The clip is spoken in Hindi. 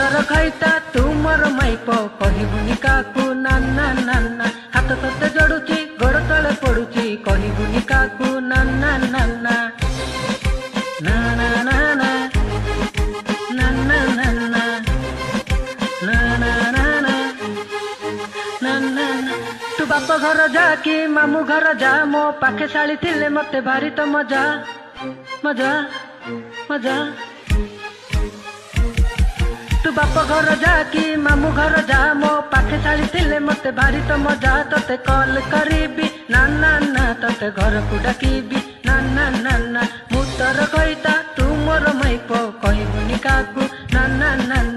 तोर खैता तू मोर माइप कहबुनि काकू नाना नाना हाथ तोते जोड़ुची गोड़ तले पड़ुची कहबुनि काकू नाना नाना नाना नाना नाना नाना नाना नाना तू बाप घर जा कि मामू घर जा मो पाखे शाली थिले मते भारी तो मजा मजा मजा तू बाप घर जा कि मामू घर जा मो पाखे शाली थिले मते भारी तो मजा तोते कॉल करीबी नाना ना तोते घर को डाकिबी नाना नाना मु तोर कहिता तू मोर माइप कहबुनि काकू नाना नाना।